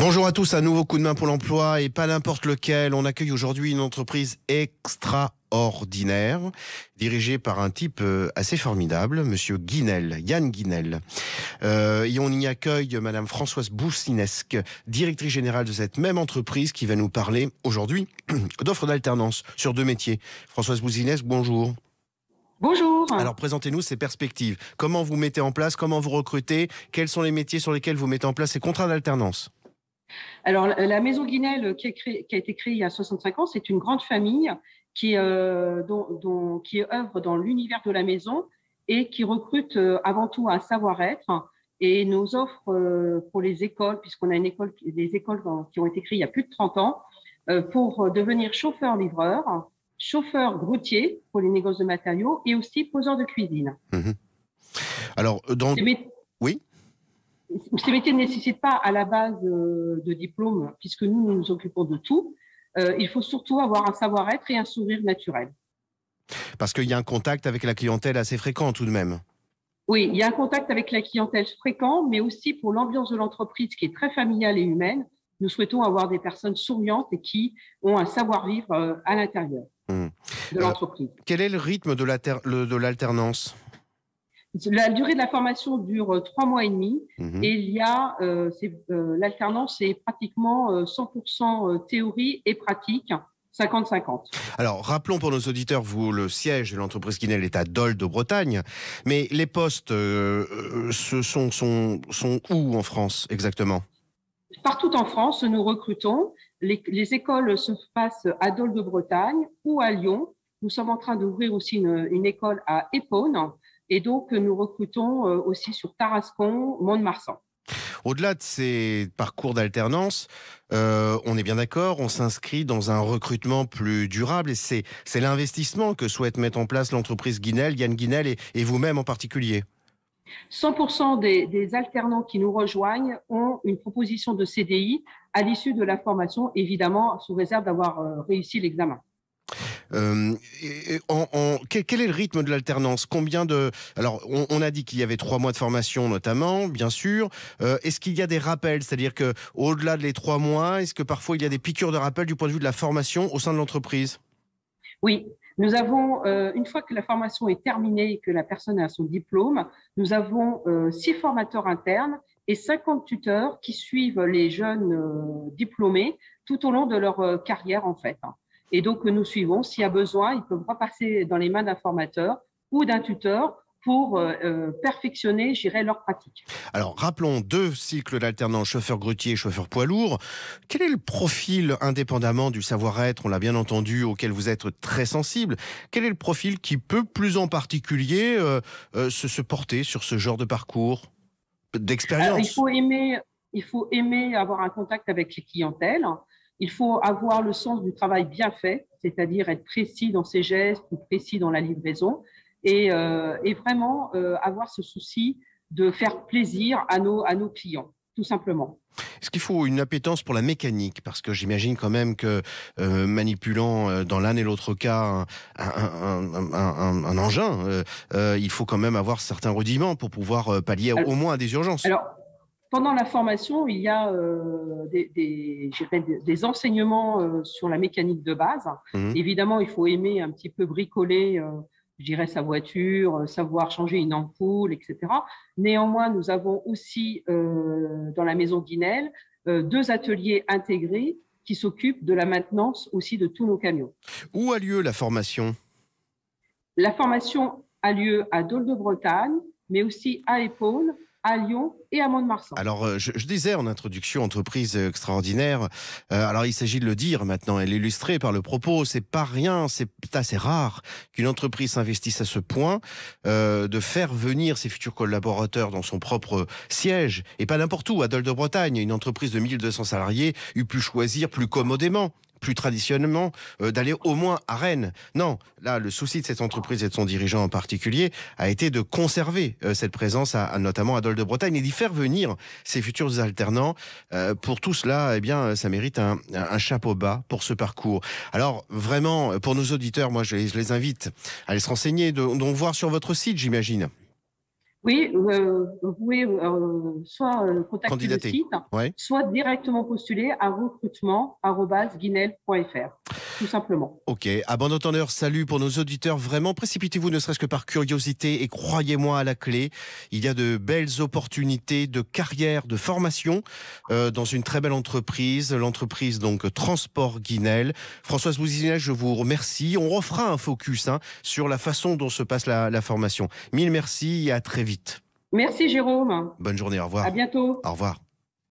Bonjour à tous, un nouveau coup de main pour l'emploi et pas n'importe lequel. On accueille aujourd'hui une entreprise extraordinaire, dirigée par un type assez formidable, Monsieur Guinel, Yann Guinel. Et on y accueille Madame Françoise Boussinesque, directrice générale de cette même entreprise qui va nous parler aujourd'hui d'offres d'alternance sur 2 métiers. Françoise Boussinesque, bonjour. Bonjour. Alors présentez-nous ces perspectives. Comment vous mettez en place, comment vous recrutez, quels sont les métiers sur lesquels vous mettez en place ces contrats d'alternance? Alors, la Maison Guinel qui a été créée il y a 65 ans, c'est une grande famille qui œuvre dans l'univers de la maison et qui recrute avant tout un savoir-être. Et nos offres pour les écoles, puisqu'on a des écoles qui ont été créées il y a plus de 30 ans, pour devenir chauffeur-livreur, chauffeur routier pour les négoces de matériaux et aussi poseur de cuisine. Mmh. Alors, oui. Ces métiers ne nécessitent pas à la base de diplôme, puisque nous nous occupons de tout. Il faut surtout avoir un savoir-être et un sourire naturel. Parce qu'il y a un contact avec la clientèle assez fréquent tout de même. Oui, il y a un contact avec la clientèle fréquent, mais aussi pour l'ambiance de l'entreprise qui est très familiale et humaine. Nous souhaitons avoir des personnes souriantes et qui ont un savoir-vivre à l'intérieur de l'entreprise. Quel est le rythme de l'alternance ? La durée de la formation dure 3 mois et demi et il y a l'alternance est pratiquement 100% théorie et pratique, 50-50. Alors, rappelons pour nos auditeurs, le siège de l'entreprise Guinel est à Dole de Bretagne, mais les postes sont où en France exactement ? Partout en France, nous recrutons. Les écoles se passent à Dole de Bretagne ou à Lyon. Nous sommes en train d'ouvrir aussi une école à Épône. Et donc, nous recrutons aussi sur Tarascon, Mont-de-Marsan. Au-delà de ces parcours d'alternance, on est bien d'accord, on s'inscrit dans un recrutement plus durable et c'est l'investissement que souhaite mettre en place l'entreprise Guinel, Yann Guinel et vous-même en particulier. 100% des alternants qui nous rejoignent ont une proposition de CDI à l'issue de la formation, évidemment sous réserve d'avoir réussi l'examen. Quel est le rythme de l'alternance ? Alors, on a dit qu'il y avait 3 mois de formation notamment, bien sûr. Est-ce qu'il y a des rappels ? C'est-à-dire qu'au-delà des 3 mois, est-ce que parfois il y a des piqûres de rappel du point de vue de la formation au sein de l'entreprise ? Oui, nous avons, une fois que la formation est terminée et que la personne a son diplôme, nous avons 6 formateurs internes et 50 tuteurs qui suivent les jeunes diplômés tout au long de leur carrière en fait. Et donc, nous suivons. S'il y a besoin, ils peuvent repasser dans les mains d'un formateur ou d'un tuteur pour perfectionner, je dirais, leur pratique. Alors, rappelons 2 cycles d'alternance, chauffeur grutier et chauffeur poids lourd. Quel est le profil, indépendamment du savoir-être, on l'a bien entendu, auquel vous êtes très sensible, quel est le profil qui peut, plus en particulier, se porter sur ce genre de parcours d'expérience ? Il faut aimer avoir un contact avec les clientèles. Il faut avoir le sens du travail bien fait, c'est-à-dire être précis dans ses gestes ou précis dans la livraison et vraiment avoir ce souci de faire plaisir à nos clients, tout simplement. Est-ce qu'il faut une appétence pour la mécanique ? Parce que j'imagine quand même que manipulant dans l'un et l'autre cas un engin, il faut quand même avoir certains rudiments pour pouvoir pallier au moins à des urgences. Alors, pendant la formation, il y a des enseignements sur la mécanique de base. Évidemment, il faut aimer un petit peu bricoler, je dirais, sa voiture, savoir changer une ampoule, etc. Néanmoins, nous avons aussi dans la maison Guinel 2 ateliers intégrés qui s'occupent de la maintenance aussi de tous nos camions. Où a lieu la formation ? La formation a lieu à Dole de Bretagne, mais aussi à Épône, à Lyon et à Mont-de-Marsan. Alors, je disais en introduction, entreprise extraordinaire. Alors, il s'agit de le dire maintenant et l'illustrer par le propos. C'est pas rien, c'est assez rare qu'une entreprise s'investisse à ce point de faire venir ses futurs collaborateurs dans son propre siège et pas n'importe où, à Dole de Bretagne. Une entreprise de 1200 salariés eût pu choisir plus commodément, plus traditionnellement, d'aller au moins à Rennes. Non, là, le souci de cette entreprise et de son dirigeant en particulier a été de conserver cette présence, notamment à Dole de Bretagne, et d'y faire venir ses futurs alternants. Pour tout cela, eh bien, ça mérite un chapeau bas pour ce parcours. Alors, vraiment, pour nos auditeurs, moi, je les invite à aller se renseigner, donc voir sur votre site, j'imagine. Oui, vous pouvez soit contacter le Candidater. site, Ouais. soit directement postuler à recrutement@guinel.fr, tout simplement. Ok, à bon entendeur, salut pour nos auditeurs. Vraiment, précipitez-vous ne serait-ce que par curiosité et croyez-moi à la clé. Il y a de belles opportunités de carrière, de formation dans une très belle entreprise, l'entreprise donc Transport Guinel. Françoise Bouzinel, je vous remercie. On refera un focus sur la façon dont se passe la formation. Mille merci et à très vite. Merci Jérôme. Bonne journée, au À revoir. bientôt. Au revoir.